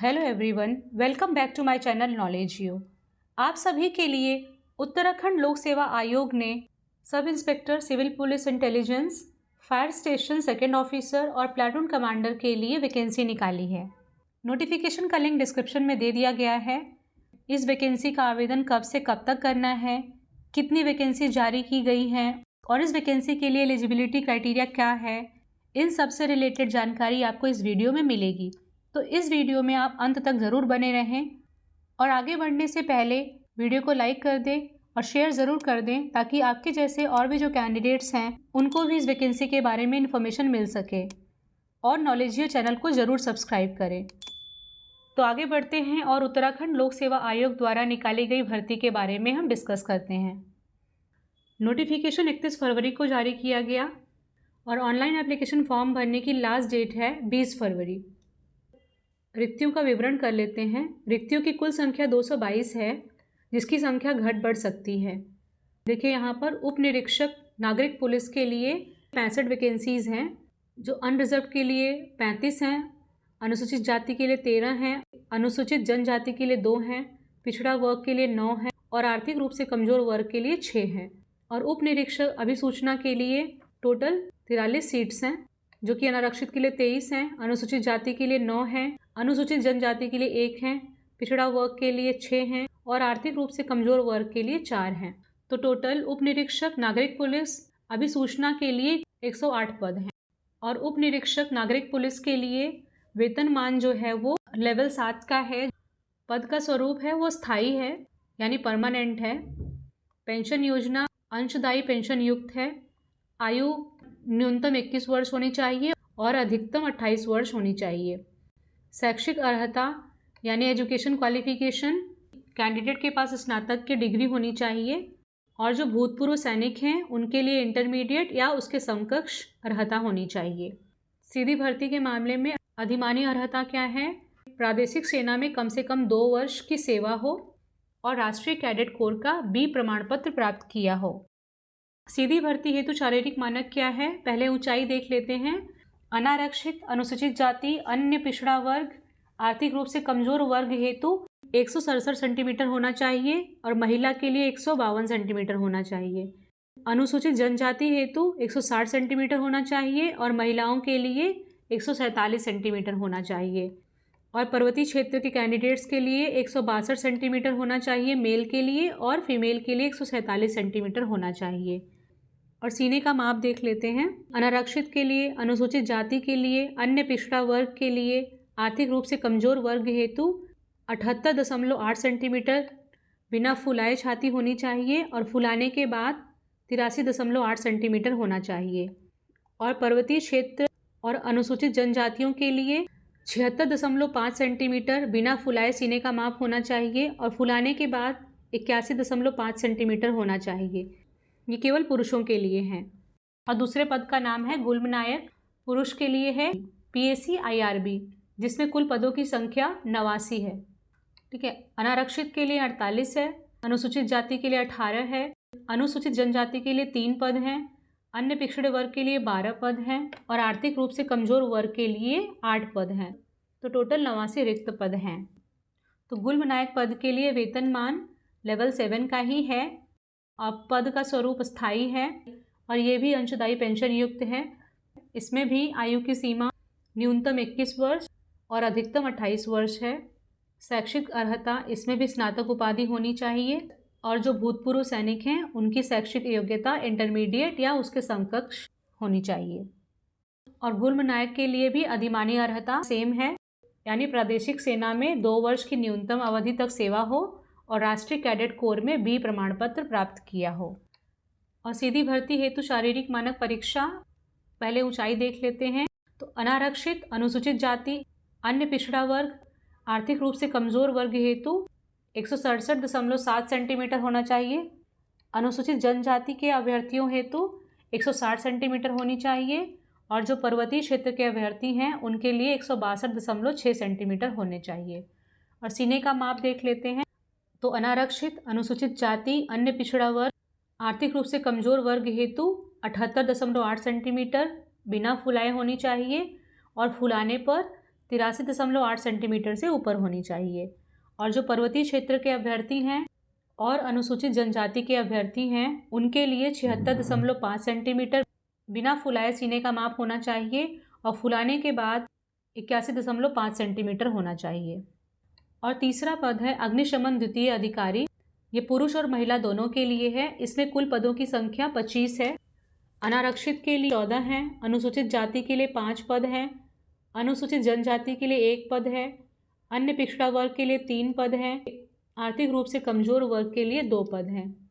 Hello everyone, welcome back to my channel knowledge you. आप सभी के लिए उत्तराखंड लोक सेवा आयोग ने sub inspector civil police intelligence, fire station second officer और प्लाटून कमांडर के लिए वैकेंसी निकाली है। नोटिफिकेशन का लिंक डिस्क्रिप्शन में दे दिया गया है। इस वैकेंसी का आवेदन कब से कब तक करना है, कितनी वैकेंसी जारी की गई हैं और इस वैकेंसी के लिए एलिजिबिलिटी क्राइटेरिया क्या है, इन सब से रिलेटेड जानकारी आपको इस वीडियो में मिलेगी। तो इस वीडियो में आप अंत तक ज़रूर बने रहें और आगे बढ़ने से पहले वीडियो को लाइक कर दें और शेयर ज़रूर कर दें ताकि आपके जैसे और भी जो कैंडिडेट्स हैं उनको भी इस वैकेंसी के बारे में इन्फॉर्मेशन मिल सके। और नॉलेजियो चैनल को ज़रूर सब्सक्राइब करें। तो आगे बढ़ते हैं और उत्तराखंड लोक सेवा आयोग द्वारा निकाली गई भर्ती के बारे में हम डिस्कस करते हैं। नोटिफिकेशन 31 फरवरी को जारी किया गया और ऑनलाइन एप्लीकेशन फॉर्म भरने की लास्ट डेट है 20 फरवरी। रिक्तियों का विवरण कर लेते हैं। रिक्तियों की कुल संख्या 222 है, जिसकी संख्या घट बढ़ सकती है। देखिए यहाँ पर उप निरीक्षक नागरिक पुलिस के लिए 65 वैकेंसीज़ हैं, जो अनरिजर्व के लिए 35 हैं, अनुसूचित जाति के लिए 13 हैं, अनुसूचित जनजाति के लिए 2 हैं, पिछड़ा वर्ग के लिए 9 हैं और आर्थिक रूप से कमज़ोर वर्ग के लिए 6 हैं। और उप निरीक्षक अभिसूचना के लिए टोटल 43 सीट्स हैं, जो कि अनारक्षित के लिए 23 हैं, अनुसूचित जाति के लिए 9 हैं, अनुसूचित जनजाति के लिए 1 हैं, पिछड़ा वर्ग के लिए 6 हैं और आर्थिक रूप से कमज़ोर वर्ग के लिए 4 हैं। तो टोटल उप निरीक्षक नागरिक पुलिस अभिसूचना के लिए 108 पद हैं और उप निरीक्षक नागरिक पुलिस के लिए वेतनमान जो है वो लेवल 7 का है। पद का स्वरूप है वो स्थायी है, यानी परमानेंट है। पेंशन योजना अंशदायी पेंशन युक्त है। आयु न्यूनतम 21 वर्ष होनी चाहिए और अधिकतम 28 वर्ष होनी चाहिए। शैक्षिक अर्हता यानी एजुकेशन क्वालिफिकेशन, कैंडिडेट के पास स्नातक की डिग्री होनी चाहिए और जो भूतपूर्व सैनिक हैं उनके लिए इंटरमीडिएट या उसके समकक्ष अर्हता होनी चाहिए। सीधी भर्ती के मामले में अधिमानी अर्हता क्या है? प्रादेशिक सेना में कम से कम 2 वर्ष की सेवा हो और राष्ट्रीय कैडेट कोर का बी प्रमाण पत्र प्राप्त किया हो। सीधी भर्ती हेतु शारीरिक मानक क्या है? पहले ऊंचाई देख लेते हैं। अनारक्षित, अनुसूचित जाति, अन्य पिछड़ा वर्ग, आर्थिक रूप से कमजोर वर्ग हेतु 167 सेंटीमीटर होना चाहिए और महिला के लिए 152 सेंटीमीटर होना चाहिए। अनुसूचित जनजाति हेतु 160 सेंटीमीटर होना चाहिए और महिलाओं के लिए 147 सेंटीमीटर होना चाहिए। और पर्वतीय क्षेत्र के कैंडिडेट्स के लिए 162 सेंटीमीटर होना चाहिए मेल के लिए और फीमेल के लिए 147 सेंटीमीटर होना चाहिए। और सीने का माप देख लेते हैं। अनारक्षित के लिए, अनुसूचित जाति के लिए, अन्य पिछड़ा वर्ग के लिए, आर्थिक रूप से कमजोर वर्ग हेतु 78.8 सेंटीमीटर बिना फुलाए छाती होनी चाहिए और फुलाने के बाद 83.8 सेंटीमीटर होना चाहिए। और पर्वतीय क्षेत्र और अनुसूचित जनजातियों के लिए 76.5 सेंटीमीटर बिना फुलाए सीने का माप होना चाहिए और फुलाने के बाद 81.5 सेंटीमीटर होना चाहिए। ये केवल पुरुषों के लिए हैं। और दूसरे पद का नाम है गुल्म नायक। पुरुष के लिए है PAC IRB, जिसमें कुल पदों की संख्या 89 है। ठीक है। अनारक्षित के लिए 48 है, अनुसूचित जाति के लिए 18 है, अनुसूचित जनजाति के लिए 3 पद हैं, अन्य पिछड़े वर्ग के लिए 12 पद हैं और आर्थिक रूप से कमजोर वर्ग के लिए 8 पद हैं। तो टोटल 89 रिक्त पद हैं। तो गुल्म नायक पद के लिए वेतनमान लेवल 7 का ही है। अब पद का स्वरूप स्थायी है और ये भी अंशदायी पेंशन युक्त है। इसमें भी आयु की सीमा न्यूनतम 21 वर्ष और अधिकतम 28 वर्ष है। शैक्षिक अर्हता इसमें भी स्नातक उपाधि होनी चाहिए और जो भूतपूर्व सैनिक हैं उनकी शैक्षिक योग्यता इंटरमीडिएट या उसके समकक्ष होनी चाहिए। और गुल्म नायक के लिए भी अधिमानी अर्हता सेम है, यानी प्रादेशिक सेना में 2 वर्ष की न्यूनतम अवधि तक सेवा हो और राष्ट्रीय कैडेट कोर में बी प्रमाण पत्र प्राप्त किया हो। और सीधी भर्ती हेतु शारीरिक मानक परीक्षा, पहले ऊंचाई देख लेते हैं। तो अनारक्षित, अनुसूचित जाति, अन्य पिछड़ा वर्ग, आर्थिक रूप से कमजोर वर्ग हेतु 167.7 सेंटीमीटर होना चाहिए। अनुसूचित जनजाति के अभ्यर्थियों हेतु 160 सेंटीमीटर होनी चाहिए और जो पर्वतीय क्षेत्र के अभ्यर्थी हैं उनके लिए 162.6 सेंटीमीटर होने चाहिए। और सीने का माप देख लेते हैं। तो अनारक्षित, अनुसूचित जाति, अन्य पिछड़ा वर्ग, आर्थिक रूप से कमजोर वर्ग हेतु 78.8 सेंटीमीटर बिना फुलाए होनी चाहिए और फुलाने पर 83.8 सेंटीमीटर से ऊपर होनी चाहिए। और जो पर्वतीय क्षेत्र के अभ्यर्थी हैं और अनुसूचित जनजाति के अभ्यर्थी हैं उनके लिए 76.5 सेंटीमीटर बिना फुलाए सीने का माप होना चाहिए और फुलाने के बाद 81.5 सेंटीमीटर होना चाहिए। और तीसरा पद है अग्निशमन द्वितीय अधिकारी। ये पुरुष और महिला दोनों के लिए है। इसमें कुल पदों की संख्या 25 है। अनारक्षित के लिए 14 हैं, अनुसूचित जाति के लिए 5 पद हैं, अनुसूचित जनजाति के लिए 1 पद है, अन्य पिछड़ा वर्ग के लिए 3 पद हैं, आर्थिक रूप से कमजोर वर्ग के लिए 2 पद हैं।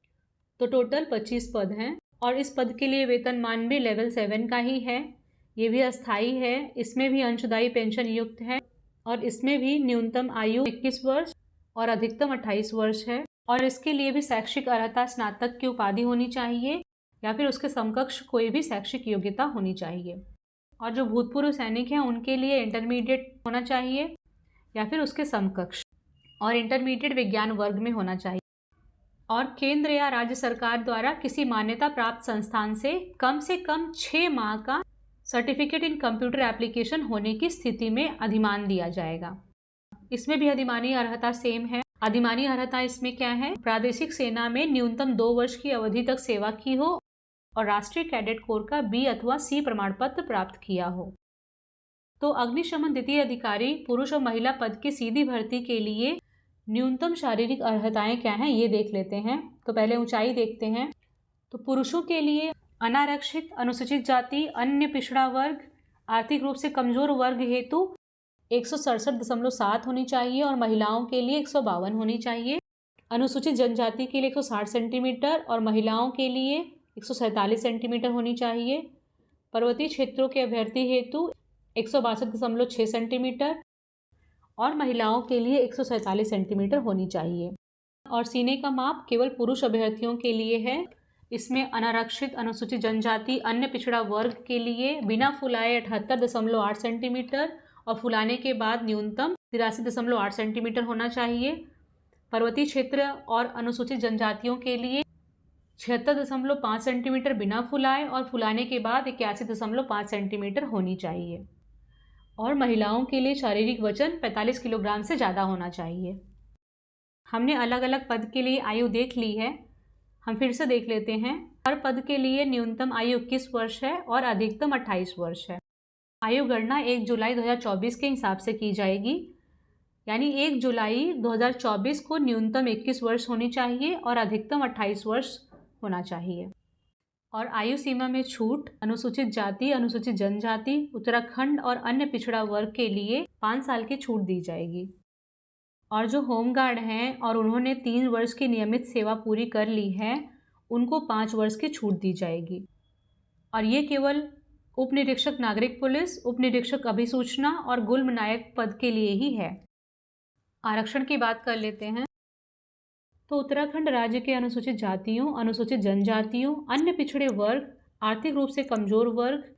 तो टोटल 25 पद हैं। और इस पद के लिए वेतनमान भी लेवल 7 का ही है। ये भी अस्थायी है। इसमें भी अंशदायी पेंशन युक्त है और इसमें भी न्यूनतम आयु 21 वर्ष और अधिकतम 28 वर्ष है। और इसके लिए भी शैक्षिक अर्हता स्नातक की उपाधि होनी चाहिए या फिर उसके समकक्ष कोई भी शैक्षिक योग्यता होनी चाहिए। और जो भूतपूर्व सैनिक हैं उनके लिए इंटरमीडिएट होना चाहिए या फिर उसके समकक्ष, और इंटरमीडिएट विज्ञान वर्ग में होना चाहिए। और केंद्र या राज्य सरकार द्वारा किसी मान्यता प्राप्त संस्थान से कम 6 माह का सर्टिफिकेट इन कंप्यूटर एप्लीकेशन होने की स्थिति में अधिमान दिया जाएगा। इसमें भी अधिमानी अर्हता सेम है। अधिमानी अर्हता इसमें क्या है? प्रादेशिक सेना में न्यूनतम 2 वर्ष की अवधि तक सेवा की हो और राष्ट्रीय कैडेट कोर का B अथवा C प्रमाण पत्र प्राप्त किया हो। तो अग्निशमन द्वितीय अधिकारी पुरुष और महिला पद की सीधी भर्ती के लिए न्यूनतम शारीरिक अर्हताएं क्या हैं ये देख लेते हैं। तो पहले ऊंचाई देखते हैं। तो पुरुषों के लिए अनारक्षित, अनुसूचित जाति, अन्य पिछड़ा वर्ग, आर्थिक रूप से कमजोर वर्ग हेतु 167.7 होनी चाहिए और महिलाओं के लिए 152 होनी चाहिए। अनुसूचित जनजाति के लिए 160 सेंटीमीटर और महिलाओं के लिए 147 सेंटीमीटर होनी चाहिए। पर्वतीय क्षेत्रों के अभ्यर्थी हेतु 162.6 सेंटीमीटर और महिलाओं के लिए 147 सेंटीमीटर होनी चाहिए। और सीने का माप केवल पुरुष अभ्यर्थियों के लिए है। इसमें अनारक्षित, अनुसूचित जनजाति, अन्य पिछड़ा वर्ग के लिए बिना फुलाए 78.8 सेंटीमीटर और फुलाने के बाद न्यूनतम 83.8 सेंटीमीटर होना चाहिए। पर्वतीय क्षेत्र और अनुसूचित जनजातियों के लिए 76.5 सेंटीमीटर बिना फुलाए और फुलाने के बाद 81.5 सेंटीमीटर होनी चाहिए। और महिलाओं के लिए शारीरिक वजन 45 किलोग्राम से ज़्यादा होना चाहिए। हमने अलग अलग पद के लिए आयु देख ली है। हम फिर से देख लेते हैं। हर पद के लिए न्यूनतम आयु 21 वर्ष है और अधिकतम 28 वर्ष है। आयु गणना 1 जुलाई 2024 के हिसाब से की जाएगी, यानी 1 जुलाई 2024 को न्यूनतम 21 वर्ष होनी चाहिए और अधिकतम 28 वर्ष होना चाहिए। और आयु सीमा में छूट अनुसूचित जाति, अनुसूचित जनजाति, उत्तराखंड और अन्य पिछड़ा वर्ग के लिए 5 साल की छूट दी जाएगी। और जो होमगार्ड हैं और उन्होंने 3 वर्ष की नियमित सेवा पूरी कर ली है उनको 5 वर्ष की छूट दी जाएगी। और ये केवल उप निरीक्षक नागरिक पुलिस, उप निरीक्षक अभिसूचना और गुल्म नायक पद के लिए ही है। आरक्षण की बात कर लेते हैं। तो उत्तराखंड राज्य के अनुसूचित जातियों, अनुसूचित जनजातियों, अन्य पिछड़े वर्ग, आर्थिक रूप से कमजोर वर्ग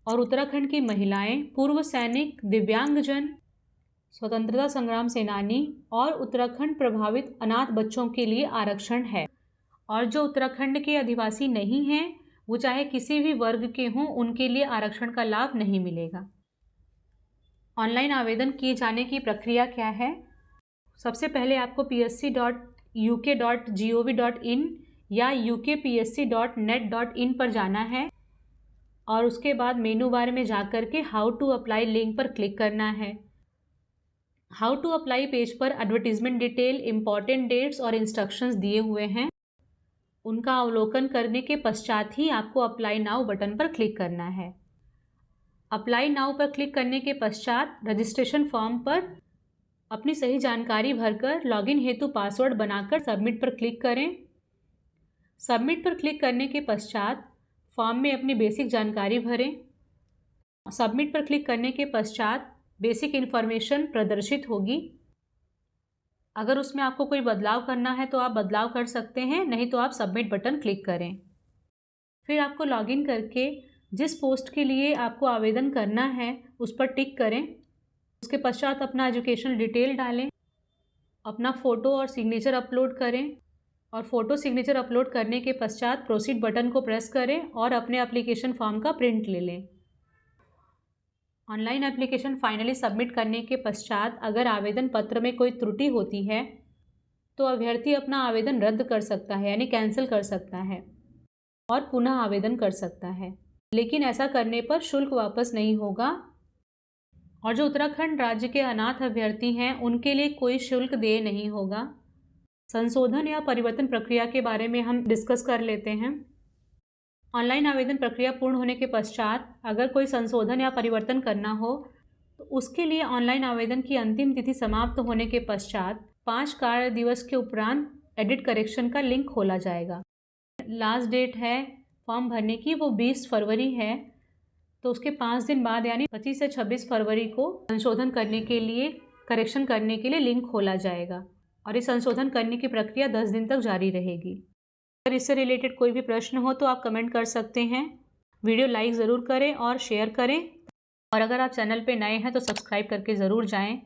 और उत्तराखंड की महिलाएं, पूर्व सैनिक, दिव्यांगजन, स्वतंत्रता संग्राम सेनानी और उत्तराखंड प्रभावित अनाथ बच्चों के लिए आरक्षण है। और जो उत्तराखंड के अधिवासी नहीं हैं वो चाहे किसी भी वर्ग के हों उनके लिए आरक्षण का लाभ नहीं मिलेगा। ऑनलाइन आवेदन किए जाने की प्रक्रिया क्या है? सबसे पहले आपको psc.uk.gov.in या ukpsc.net.in पर जाना है और उसके बाद मेनू बार में जाकर के हाउ टू अप्लाई लिंक पर क्लिक करना है। हाउ टू अप्लाई पेज पर एडवर्टीजमेंट डिटेल, इम्पॉर्टेंट डेट्स और इंस्ट्रक्शंस दिए हुए हैं। उनका अवलोकन करने के पश्चात ही आपको अप्लाई नाउ बटन पर क्लिक करना है। अप्लाई नाउ पर क्लिक करने के पश्चात रजिस्ट्रेशन फॉर्म पर अपनी सही जानकारी भरकर लॉगिन हेतु पासवर्ड बनाकर सबमिट पर क्लिक करें। सबमिट पर क्लिक करने के पश्चात फॉर्म में अपनी बेसिक जानकारी भरें। सबमिट पर क्लिक करने के पश्चात बेसिक इन्फॉर्मेशन प्रदर्शित होगी। अगर उसमें आपको कोई बदलाव करना है तो आप बदलाव कर सकते हैं, नहीं तो आप सबमिट बटन क्लिक करें। फिर आपको लॉगिन करके जिस पोस्ट के लिए आपको आवेदन करना है उस पर टिक करें। उसके पश्चात अपना एजुकेशनल डिटेल डालें, अपना फ़ोटो और सिग्नेचर अपलोड करें और फ़ोटो सिग्नेचर अपलोड करने के पश्चात प्रोसीड बटन को प्रेस करें और अपने एप्लीकेशन फॉर्म का प्रिंट ले लें। ऑनलाइन एप्लीकेशन फाइनली सबमिट करने के पश्चात अगर आवेदन पत्र में कोई त्रुटि होती है तो अभ्यर्थी अपना आवेदन रद्द कर सकता है, यानी कैंसिल कर सकता है और पुनः आवेदन कर सकता है। लेकिन ऐसा करने पर शुल्क वापस नहीं होगा। और जो उत्तराखंड राज्य के अनाथ अभ्यर्थी हैं उनके लिए कोई शुल्क देय नहीं होगा। संशोधन या परिवर्तन प्रक्रिया के बारे में हम डिस्कस कर लेते हैं। ऑनलाइन आवेदन प्रक्रिया पूर्ण होने के पश्चात अगर कोई संशोधन या परिवर्तन करना हो तो उसके लिए ऑनलाइन आवेदन की अंतिम तिथि समाप्त होने के पश्चात 5 कार्य दिवस के उपरांत एडिट करेक्शन का लिंक खोला जाएगा। लास्ट डेट है फॉर्म भरने की वो 20 फरवरी है, तो उसके 5 दिन बाद यानी 25 से 26 फरवरी को संशोधन करने के लिए, करेक्शन करने के लिए लिंक खोला जाएगा और इस संशोधन करने की प्रक्रिया 10 दिन तक जारी रहेगी। अगर इससे रिलेटेड कोई भी प्रश्न हो तो आप कमेंट कर सकते हैं। वीडियो लाइक ज़रूर करें और शेयर करें, और अगर आप चैनल पे नए हैं तो सब्सक्राइब करके ज़रूर जाएं।